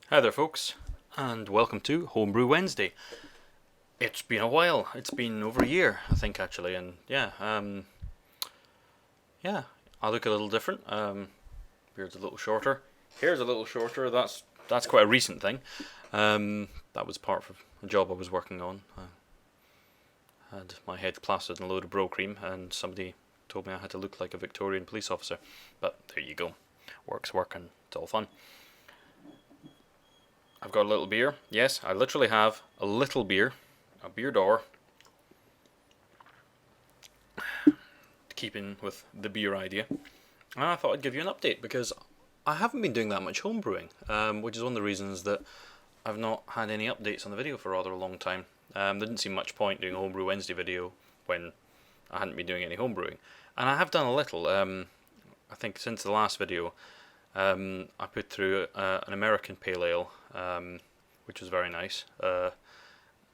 Hi there folks, and welcome to Homebrew Wednesday. It's been a while, it's been over a year I think actually, and yeah, I look a little different, beard's a little shorter, hair's a little shorter, that's quite a recent thing. That was part of a job I was working on. I had my head plastered in a load of bro cream and somebody told me I had to look like a Victorian police officer, but there you go, work's work and it's all fun. I've got a little beer. Yes, I literally have a little beer, a beer door, keeping with the beer idea. And I thought I'd give you an update because I haven't been doing that much home brewing, which is one of the reasons that I've not had any updates on the video for rather a long time. There didn't seem much point doing a Homebrew Wednesday video when I hadn't been doing any home brewing. And I have done a little. I think since the last video, I put through an American Pale Ale, which was very nice, an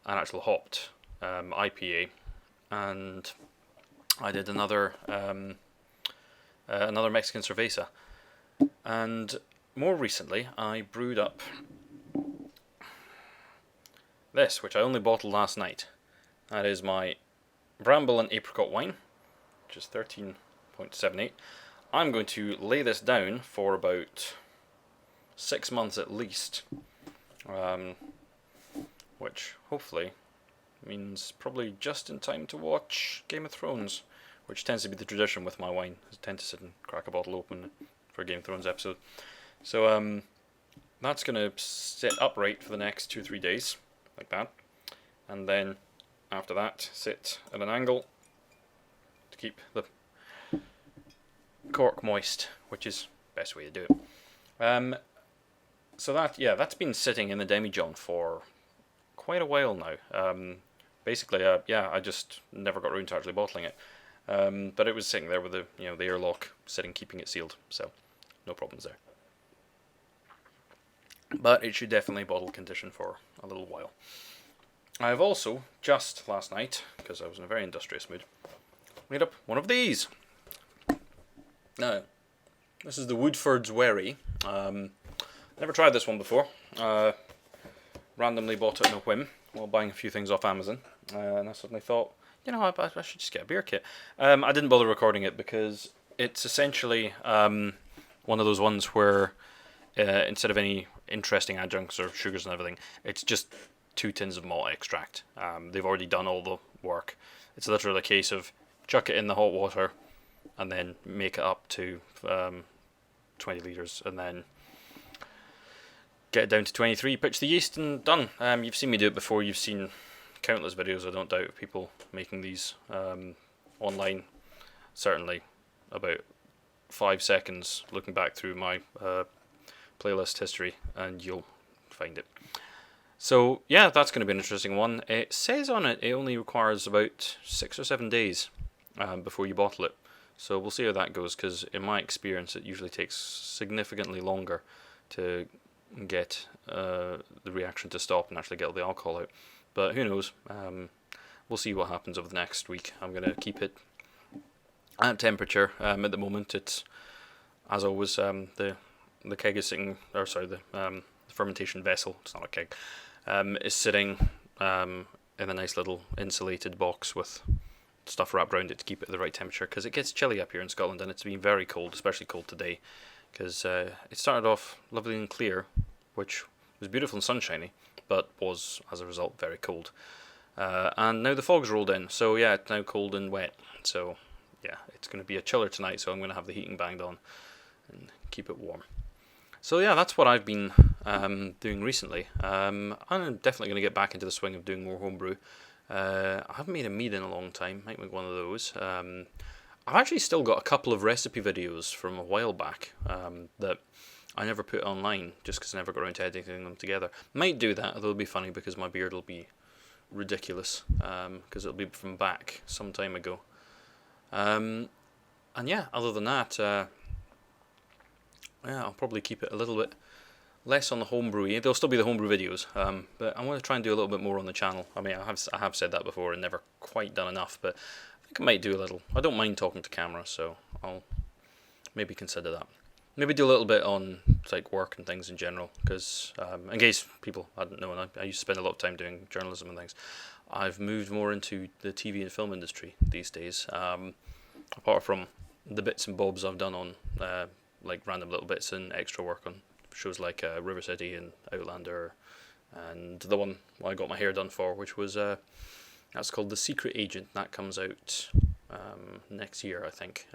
actual hopped IPA, and I did another Mexican cerveza. And more recently, I brewed up this, which I only bottled last night. That is my Bramble and Apricot wine, which is 13.78. I'm going to lay this down for about 6 months at least, which hopefully means probably just in time to watch Game of Thrones, which tends to be the tradition with my wine. I tend to sit and crack a bottle open for a Game of Thrones episode. So that's going to sit upright for the next 2-3 days, like that, and then after that sit at an angle to keep the cork moist, which is the best way to do it. So that's been sitting in the demijohn for quite a while now. Basically, I just never got around to actually bottling it. But it was sitting there with the airlock sitting, keeping it sealed, so no problems there. But it should definitely bottle condition for a little while. I've also, just last night, because I was in a very industrious mood, made up one of these. Now, this is the Woodford's Wherry. Never tried this one before. Randomly bought it on a whim while buying a few things off Amazon. And I suddenly thought, I should just get a beer kit. I didn't bother recording it because it's essentially one of those ones where instead of any interesting adjuncts or sugars and everything, it's just 2 tins of malt extract. They've already done all the work. It's literally a case of chuck it in the hot water and then make it up to 20 litres and then get it down to 23, pitch the yeast and done. You've seen me do it before, you've seen countless videos, I don't doubt, of people making these online. Certainly about 5 seconds looking back through my playlist history and you'll find it. So yeah, that's going to be an interesting one. It says on it only requires about 6 or 7 days before you bottle it. So we'll see how that goes, because in my experience it usually takes significantly longer to get the reaction to stop and actually get all the alcohol out. But who knows, we'll see what happens over the next week. I'm going to keep it at temperature. At the moment it's, as always, the keg is sitting, the fermentation vessel, it's not a keg, is sitting in a nice little insulated box with stuff wrapped around it to keep it at the right temperature, because it gets chilly up here in Scotland and it's been very cold, especially cold today, because it started off lovely and clear, which was beautiful and sunshiny, but was as a result very cold, and now the fog's rolled in, so yeah, it's now cold and wet, so yeah, it's going to be a chiller tonight, so I'm going to have the heating banged on and keep it warm. So yeah, that's what I've been doing recently. I'm definitely going to get back into the swing of doing more homebrew. I haven't made a mead in a long time, might make one of those. I've actually still got a couple of recipe videos from a while back that I never put online, just because I never got around to editing them together. Might do that, although it'll be funny because my beard will be ridiculous, because it'll be from back some time ago. And yeah, other than that, I'll probably keep it a little bit less on the homebrewy. There'll still be the homebrew videos, but I want to try and do a little bit more on the channel. I mean, I have said that before and never quite done enough, but I think I might do a little. I don't mind talking to camera, so I'll maybe consider that. maybe do a little bit on like work and things in general, because in case people hadn't known, I used to spend a lot of time doing journalism and things. I've moved more into the TV and film industry these days. Apart from the bits and bobs I've done on like random little bits and extra work on shows like River City and Outlander, and the one I got my hair done for, which was that's called The Secret Agent. That comes out next year, I think.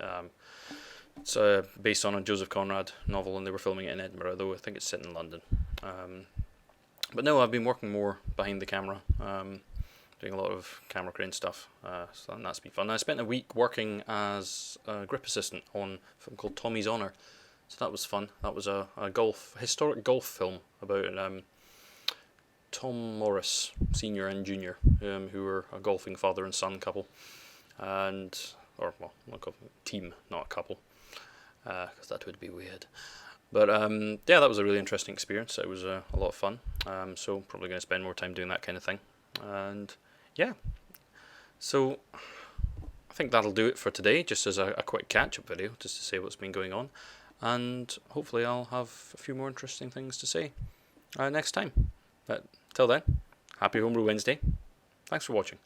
It's based on a Joseph Conrad novel, and they were filming it in Edinburgh, though I think it's set in London. But no, I've been working more behind the camera, doing a lot of camera crane stuff, so that's been fun. I spent a week working as a grip assistant on a film called Tommy's Honour, so that was fun. That was a historic golf film about Tom Morris, senior and junior, who were a golfing father and son couple, or well, not a team, not a couple, because that would be weird. But yeah, that was a really interesting experience. It was a lot of fun. So probably going to spend more time doing that kind of thing. And yeah, so I think that'll do it for today, just as a quick catch-up video, just to say what's been going on. And hopefully I'll have a few more interesting things to say next time. But till then, happy Homebrew Wednesday. Thanks for watching.